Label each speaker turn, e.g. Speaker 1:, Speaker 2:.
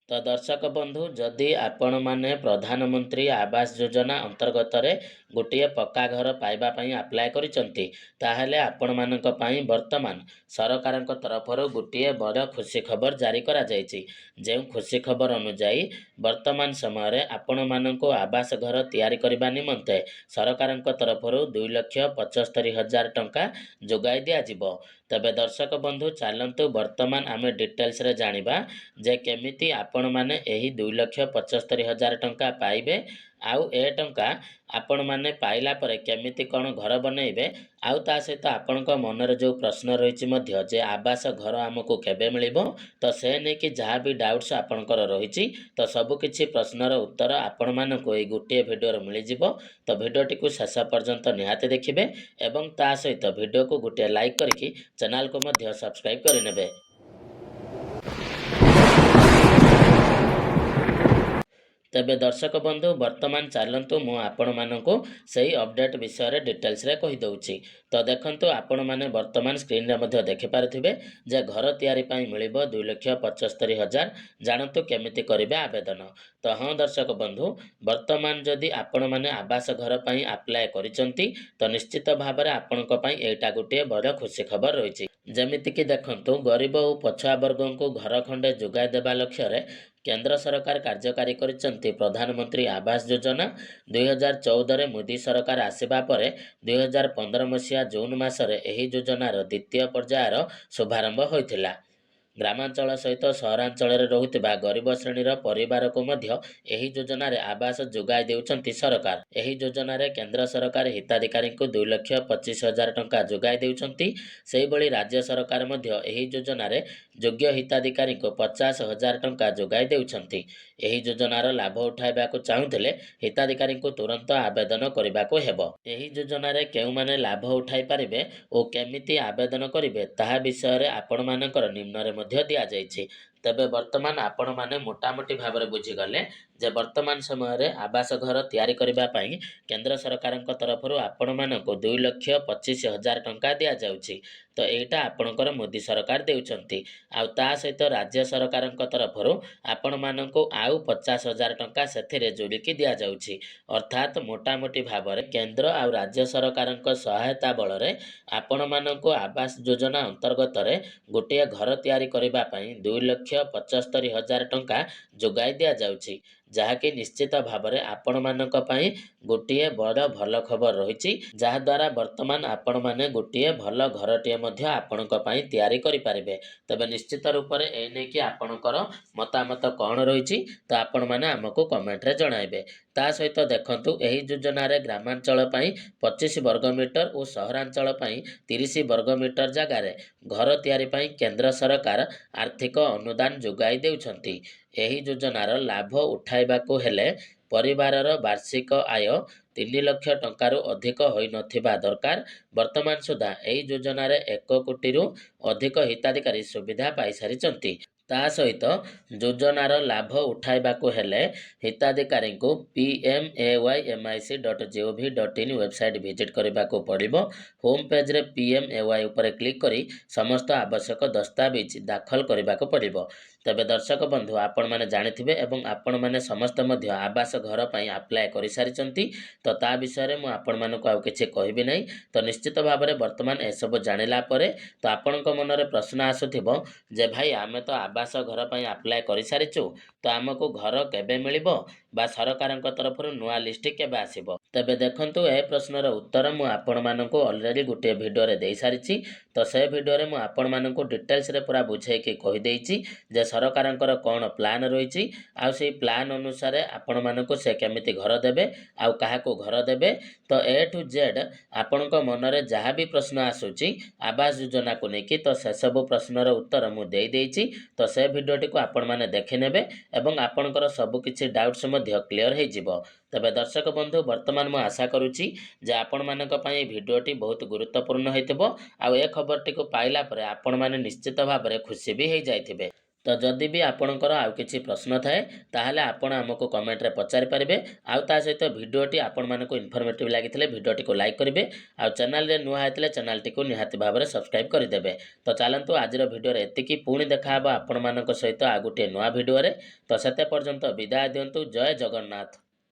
Speaker 1: तो दर्शक बंधु जदि आपण माने प्रधानमंत्री आवास योजना अंतर्गत गोटे पक्का घर पाइबा पई अप्लाई करिसंती ताहेले आपण मानक पई वर्तमान सरकार तरफ गोटे बड़ खुशी खबर जारी करा जायछि। जे खुशी खबर अनुसार वर्तमान समय रे आपण मानक आवास घर तैयारी करबा निमंते सरकार तरफ 2,75,000 टंका जोगाई दिया जिवो। तबे दर्शक बंधु चलंतु वर्तमान आमे डिटेल्स रे जानिबा जे केमिति आपण माने एही 2,75,000 टंका पाइबे आउ ए टंका आपण माने पाइला परे केमिति कोन घर बनैबे आउ ता सहित आपणक मनरे जो प्रश्न रहिछि मध्य जे आवास घर हमकु केबे मिलिबो तो से नै कि जहा भी डाउट्स आपणकर रहिछि तो सब किछि प्रश्नर उत्तर आपण मानकु ए गुटे भिडियो रे मिलि जिवो। तो भिडियोटी को शेष पर्यंत निहाती देखिबे एवं ता सहित भिडियो को गुटे लाइक करके चैनल को मध्य सब्सक्राइब करिनेबे। तेबे दर्शक बंधु वर्तमान चलंतु मु आपण मानकु सही अपडेट विषय रे डिटेल्स रे कहि दउछि। तो देखंतु आपण माने वर्तमान स्क्रीन रे मध्य देखि पारथिबे जे घर तयारी पई मिलिबो 2,75,000 जानंतु केमिति करिवे आवेदन। तो हां दर्शक बंधु वर्तमान जदि आपण माने आवास घर पई अप्लाई करिसंती तो निश्चित भाव रे आपणक पई एटा गोटे बड़ खुशी खबर रहिछि। जेमिति कि देखंतु गरीब और पछुआ वर्गों को घर खंडे जोगाई देबा लक्ष्य रे केंद्र सरकार कार्यकारी करिसंती प्रधानमंत्री आवास योजना। 2014 रे मोदी सरकार आसिबा परे 2015 मसिया जून मासरे एही योजनार द्वितीय पर्यायर शुभारंभ होइथिला। ग्रामांचल सहित सहरांचल रहुथिबा गरीब श्रेणीर परिवार को मध्य एही योजना रे आवास जोगाई देउछंती सरकार। एही योजना रे केंद्र सरकार हिताधिकारी को 2,25,000 टंका जोगाई देउछंती। सेही बळी राज्य सरकार मध्य एही योजना रे योग्य हिताधिकारी को 50,000 टंका जोगाई देउछंती। एही योजनार लाभ उठाइबा को चाहुथिले हिताधिकारी को तुरंत आवेदन करिबा को हेबो। एही योजना रे केउ माने लाभ उठाई पारिबे ओ केमिति आवेदन करिवे ताहा विषय रे आपण मानकर निम्न रे मध्य दिया जायछि। तबे वर्तमान आपण माने मोटामोटी भाव रे बुझी गले जे वर्तमान समय रे आवास घर तयारी करिबा पई केंद्र सरकारक तरफरु आपण मानको 2,25,000 टंका दिया जाउछि। तो एटा आपणकर मोदी सरकार देउछंती आउ ता सहित राज्य सरकारक तरफरु आपण मानको आउ 50,000 टंका सेथिरे जोड़िकी दिया जाउछि। अर्थात मोटामोटी भाव रे केंद्र आउ राज्य सरकारक सहायता बल रे आपण मानको आवास योजना अंतर्गत रे गोटे घर तयारी करिबा पई 2,75,000 टंका जोगाई दिया जाउछि। जहाँकि निश्चित भाव रे आपण मानक पई गोटे बड़ भल खबर रहिछि जहा द्वारा वर्तमान आपण माने गोटे भल घरटिए मध्य आपणक पई तयारी करि पारिबे। तबे निश्चित रूप रे ए नै कि आपणकर मतामत कोन रहिछि तो आपण माने हमकु कमेंट रे जणाइबे। ता सहित देखंतु एही योजना रे ग्रामांचल पई 25 वर्ग मीटर और सहरांचल पई 30 वर्ग मीटर जगह रे घर तयारी पई केंद्र सरकार आर्थिक अनुदान जोगाई देउछंती। एही योजनार लाभ उठाइबाकू हेले परिवारर वार्षिक आय 3 लाख टंकारु अधिक होई नथिबा दरकार। वर्तमान सुधा एही योजना रे 1 कोटी रु अधिक हिताधिकारी सुविधा पाई सारिचंती। ता सहित योजनार लाभ उठाइबाकू हेले हिताधिकारी को pmaymic.gov.in वेबसाइट विजिट करबाकू पड़िबो। होम पेज रे PMAY ऊपर क्लिक करी समस्त आवश्यक दस्तावेज दाखल करबाकू पड़िबो। तबे दर्शक बंधु आपण माने जानिथिबे एवं आपण माने समस्त मध्य आवास घर पई अप्लाई करि सारिचंती। तो ता विषय रे मु आपण मानको आउ किछि कहिबि नै। तो निश्चित भाव रे वर्तमान ए सब जानिला परे तो आपणक मनरे प्रश्न आसुथिबो जे भाई आमे तो आवास घर पई अप्लाई करि सारिचु तो आमको घर केबे मिलिबो बा सरकारक तरफरु नुआ लिस्ट केबे आसीबो। तबे देखंतु ए प्रश्नर उत्तर मु आपण मानको ऑलरेडी गुटे वीडियो रे देई सारिछि। तो से वीडियो रे मु आपण मानको डिटेल्स रे पूरा बुझाई के कहि देइछि जे सरकारंकर कोन प्लान रहिछि आ से प्लान अनुसार आपण मानको से केमिति घर देबे आ काहाको घर देबे। तो ए टू जेड आपणक मनरे जहा भी प्रश्न आसुछि आवास योजना को नेकी तो से सब प्रश्नर उत्तर मु देई देइछि। तो से वीडियोटी को आपण माने देखि नेबे एवं आपणकर सब किछि डाउट्स मध्य क्लियर हे जिवो। तबे दर्शक बंधु वर्तमान मु आशा करूछि जे आपण मानक पई वीडियोटी बहुत गुरुत्वपूर्ण हेतिबो आ ए खबरटी को पाइला परे आपण माने निश्चित भाव रे खुशी भी हे जाइथिबे। ତ ଯଦି ବି ଆପଣଙ୍କର ଆଉ କିଛି ପ୍ରଶ୍ନ ଥାଏ ତାହେଲେ ଆପଣ ଆମକୁ କମେଣ୍ଟରେ ପଚାରି ପାରିବେ। ଆଉ ତା ସହିତ ଭିଡ଼ିଓଟି ଆପଣମାନଙ୍କୁ ଇନଫର୍ମେଟିଭ୍ ଲାଗିଥିଲେ ଭିଡ଼ିଓଟିକୁ ଲାଇକ୍ କରିବେ। ଆଉ ଚ୍ୟାନେଲରେ ନୂଆ ହେଇଥିଲେ ଚ୍ୟାନେଲଟିକୁ ନିହାତି ଭାବରେ ସବସ୍କ୍ରାଇବ୍ କରିଦେବେ। ତ ଚାଲନ୍ତୁ ଆଜିର ଭିଡ଼ିଓରେ ଏତିକି। ପୁଣି ଦେଖାହେବ ଆପଣମାନଙ୍କ ସହିତ ଆଉ ଗୋଟିଏ ନୂଆ ଭିଡ଼ିଓରେ। ତ ସେତେ ପର୍ଯ୍ୟନ୍ତ ବିଦାୟ ଦିଅନ୍ତୁ। ଜୟ ଜଗନ୍ନାଥ।